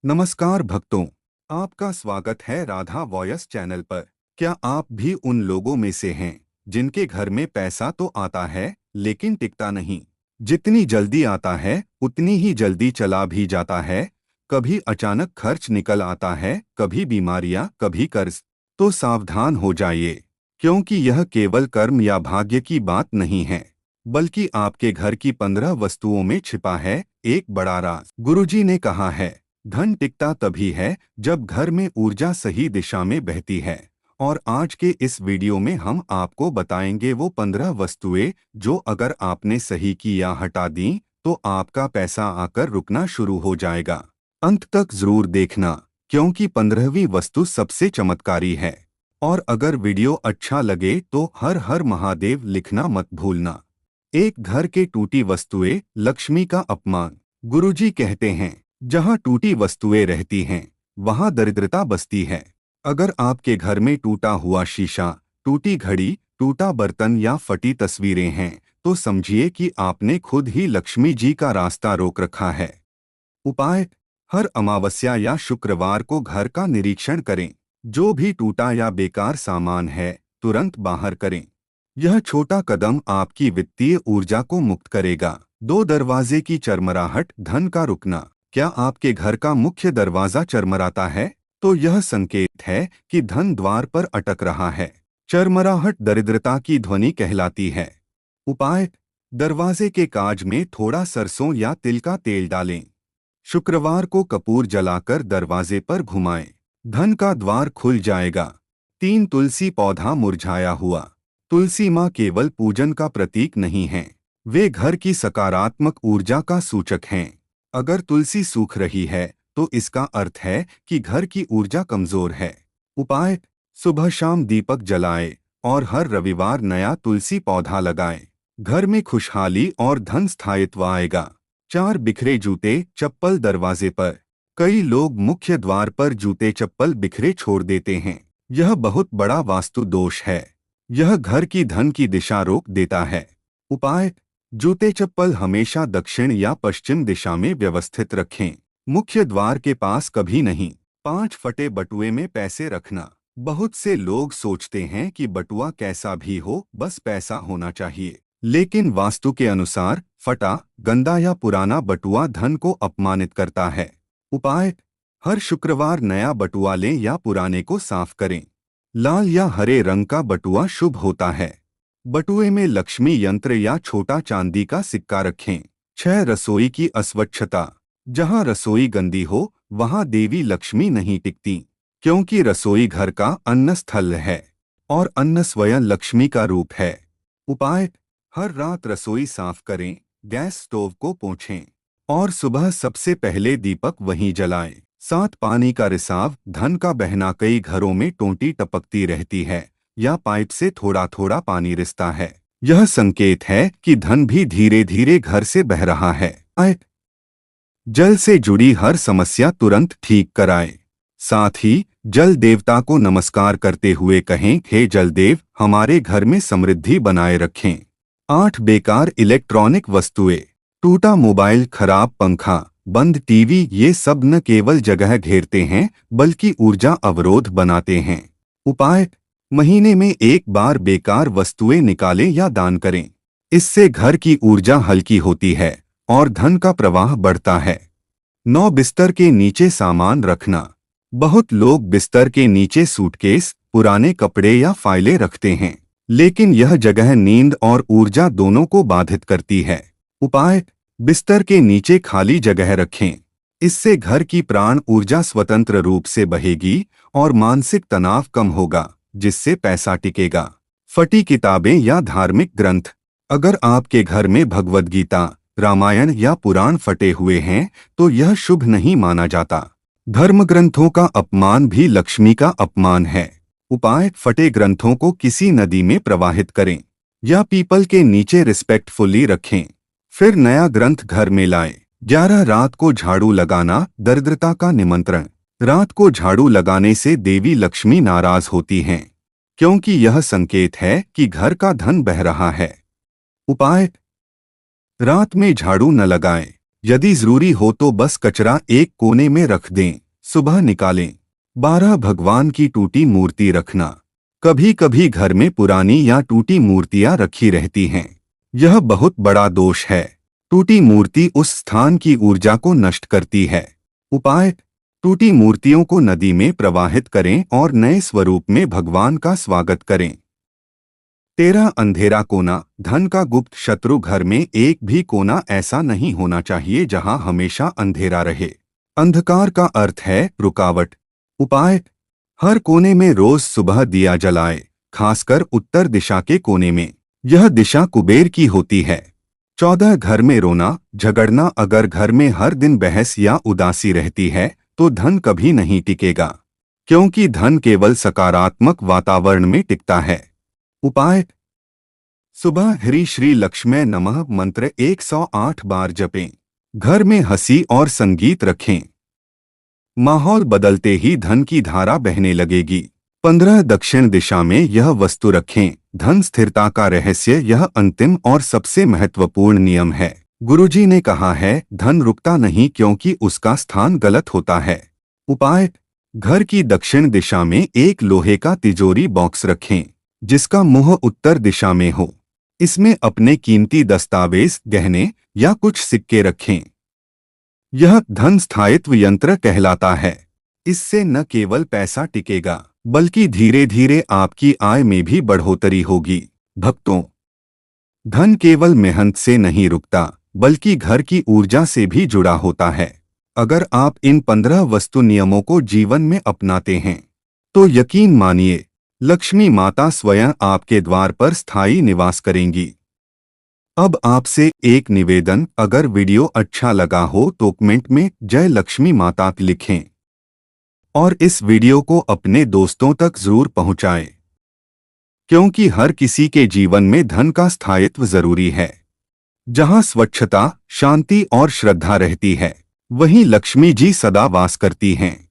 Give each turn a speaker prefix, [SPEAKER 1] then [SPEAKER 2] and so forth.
[SPEAKER 1] नमस्कार भक्तों, आपका स्वागत है राधा वॉयस चैनल पर। क्या आप भी उन लोगों में से हैं जिनके घर में पैसा तो आता है लेकिन टिकता नहीं? जितनी जल्दी आता है उतनी ही जल्दी चला भी जाता है। कभी अचानक खर्च निकल आता है, कभी बीमारियां, कभी कर्ज। तो सावधान हो जाइए, क्योंकि यह केवल कर्म या भाग्य की बात नहीं है, बल्कि आपके घर की 15 वस्तुओं में छिपा है एक बड़ा राज। गुरुजी ने कहा है, धन टिकता तभी है जब घर में ऊर्जा सही दिशा में बहती है। और आज के इस वीडियो में हम आपको बताएंगे वो 15 वस्तुएं जो अगर आपने सही की या हटा दी तो आपका पैसा आकर रुकना शुरू हो जाएगा। अंत तक जरूर देखना, क्योंकि 15वीं वस्तु सबसे चमत्कारी है। और अगर वीडियो अच्छा लगे तो हर हर महादेव लिखना मत भूलना। एक घर के टूटी वस्तुएं लक्ष्मी का अपमान। गुरुजी कहते हैं, जहाँ टूटी वस्तुएं रहती हैं, वहाँ दरिद्रता बसती है। अगर आपके घर में टूटा हुआ शीशा, टूटी घड़ी, टूटा बर्तन या फटी तस्वीरें हैं, तो समझिए कि आपने खुद ही लक्ष्मी जी का रास्ता रोक रखा है। उपाय: हर अमावस्या या शुक्रवार को घर का निरीक्षण करें। जो भी टूटा या बेकार सामान है, तुरंत बाहर करें। यह छोटा कदम आपकी वित्तीय ऊर्जा को मुक्त करेगा। 2 दरवाजे की चरमराहट, धन का रुकना। क्या आपके घर का मुख्य दरवाजा चरमराता है? तो यह संकेत है कि धन द्वार पर अटक रहा है। चरमराहट दरिद्रता की ध्वनि कहलाती है। उपाय: दरवाजे के काज में थोड़ा सरसों या तिल का तेल डालें। शुक्रवार को कपूर जलाकर दरवाजे पर घुमाएं। धन का द्वार खुल जाएगा। 3 तुलसी पौधा मुरझाया हुआ। तुलसी माँ केवल पूजन का प्रतीक नहीं है, वे घर की सकारात्मक ऊर्जा का सूचक हैं। अगर तुलसी सूख रही है तो इसका अर्थ है कि घर की ऊर्जा कमजोर है। उपाय: सुबह शाम दीपक जलाएं और हर रविवार नया तुलसी पौधा लगाएं। घर में खुशहाली और धन स्थायित्व आएगा। 4 बिखरे जूते चप्पल दरवाजे पर। कई लोग मुख्य द्वार पर जूते चप्पल बिखरे छोड़ देते हैं। यह बहुत बड़ा वास्तु दोष है। यह घर की धन की दिशा रोक देता है। उपाय: जूते चप्पल हमेशा दक्षिण या पश्चिम दिशा में व्यवस्थित रखें, मुख्य द्वार के पास कभी नहीं। 5 फटे बटुए में पैसे रखना। बहुत से लोग सोचते हैं कि बटुआ कैसा भी हो, बस पैसा होना चाहिए। लेकिन वास्तु के अनुसार फटा, गंदा या पुराना बटुआ धन को अपमानित करता है। उपाय: हर शुक्रवार नया बटुआ लें या पुराने को साफ करें। लाल या हरे रंग का बटुआ शुभ होता है। बटुए में लक्ष्मी यंत्र या छोटा चांदी का सिक्का रखें। 6 रसोई की अस्वच्छता। जहां रसोई गंदी हो वहां देवी लक्ष्मी नहीं टिकती, क्योंकि रसोई घर का अन्न स्थल है और अन्न स्वयं लक्ष्मी का रूप है। उपाय: हर रात रसोई साफ करें, गैस स्टोव को पोंछें और सुबह सबसे पहले दीपक वहीं जलाएं। 7 पानी का रिसाव, धन का बहना। कई घरों में टोंटी टपकती रहती है या पाइप से थोड़ा थोड़ा पानी रिसता है। यह संकेत है कि धन भी धीरे धीरे घर से बह रहा है। जल से जुड़ी हर समस्या तुरंत ठीक कराएं। साथ ही जल देवता को नमस्कार करते हुए कहें, हे जल देव, हमारे घर में समृद्धि बनाए रखें। 8 बेकार इलेक्ट्रॉनिक वस्तुएं। टूटा मोबाइल, खराब पंखा, बंद टीवी, ये सब न केवल जगह घेरते हैं बल्कि ऊर्जा अवरोध बनाते हैं। उपाय: महीने में एक बार बेकार वस्तुएं निकालें या दान करें। इससे घर की ऊर्जा हल्की होती है और धन का प्रवाह बढ़ता है। 9 बिस्तर के नीचे सामान रखना। बहुत लोग बिस्तर के नीचे सूटकेस, पुराने कपड़े या फाइलें रखते हैं, लेकिन यह जगह नींद और ऊर्जा दोनों को बाधित करती है। उपाय: बिस्तर के नीचे खाली जगह रखें। इससे घर की प्राण ऊर्जा स्वतंत्र रूप से बहेगी और मानसिक तनाव कम होगा, जिससे पैसा टिकेगा। फटी किताबें या धार्मिक ग्रंथ। अगर आपके घर में भगवद गीता, रामायण या पुराण फटे हुए हैं तो यह शुभ नहीं माना जाता। धर्म ग्रंथों का अपमान भी लक्ष्मी का अपमान है। उपाय: फटे ग्रंथों को किसी नदी में प्रवाहित करें या पीपल के नीचे रिस्पेक्टफुली रखें। फिर नया ग्रंथ घर में लाएं। 11 रात को झाड़ू लगाना, दरिद्रता का निमंत्रण। रात को झाड़ू लगाने से देवी लक्ष्मी नाराज होती हैं, क्योंकि यह संकेत है कि घर का धन बह रहा है। उपाय: रात में झाड़ू न लगाएं। यदि जरूरी हो तो बस कचरा एक कोने में रख दें, सुबह निकालें। 12 भगवान की टूटी मूर्ति रखना। कभी कभी घर में पुरानी या टूटी मूर्तियां रखी रहती हैं। यह बहुत बड़ा दोष है। टूटी मूर्ति उस स्थान की ऊर्जा को नष्ट करती है। उपाय: टूटी मूर्तियों को नदी में प्रवाहित करें और नए स्वरूप में भगवान का स्वागत करें। 13 अंधेरा कोना। धन का गुप्त शत्रु। घर में एक भी कोना ऐसा नहीं होना चाहिए जहां हमेशा अंधेरा रहे। अंधकार का अर्थ है रुकावट। उपाय: हर कोने में रोज सुबह दिया जलाए, खासकर उत्तर दिशा के कोने में। यह दिशा कुबेर की होती है। 14 घर में रोना झगड़ना। अगर घर में हर दिन बहस या उदासी रहती है तो धन कभी नहीं टिकेगा, क्योंकि धन केवल सकारात्मक वातावरण में टिकता है। उपाय: सुबह ह्री श्री लक्ष्मै नमः मंत्र 108 बार जपें। घर में हंसी और संगीत रखें। माहौल बदलते ही धन की धारा बहने लगेगी। 15 दक्षिण दिशा में यह वस्तु रखें। धन स्थिरता का रहस्य यह अंतिम और सबसे महत्वपूर्ण नियम है। गुरुजी ने कहा है, धन रुकता नहीं क्योंकि उसका स्थान गलत होता है। उपाय: घर की दक्षिण दिशा में एक लोहे का तिजोरी बॉक्स रखें, जिसका मुंह उत्तर दिशा में हो। इसमें अपने कीमती दस्तावेज, गहने या कुछ सिक्के रखें। यह धन स्थायित्व यंत्र कहलाता है। इससे न केवल पैसा टिकेगा, बल्कि धीरे धीरे आपकी आय में भी बढ़ोतरी होगी। भक्तों, धन केवल मेहनत से नहीं रुकता, बल्कि घर की ऊर्जा से भी जुड़ा होता है। अगर आप इन 15 वस्तु नियमों को जीवन में अपनाते हैं तो यकीन मानिए, लक्ष्मी माता स्वयं आपके द्वार पर स्थायी निवास करेंगी। अब आपसे एक निवेदन, अगर वीडियो अच्छा लगा हो तो कमेंट में जय लक्ष्मी माता लिखें और इस वीडियो को अपने दोस्तों तक जरूर पहुंचाएं, क्योंकि हर किसी के जीवन में धन का स्थायित्व जरूरी है। जहां स्वच्छता, शांति और श्रद्धा रहती है, वहीं लक्ष्मी जी सदा वास करती हैं।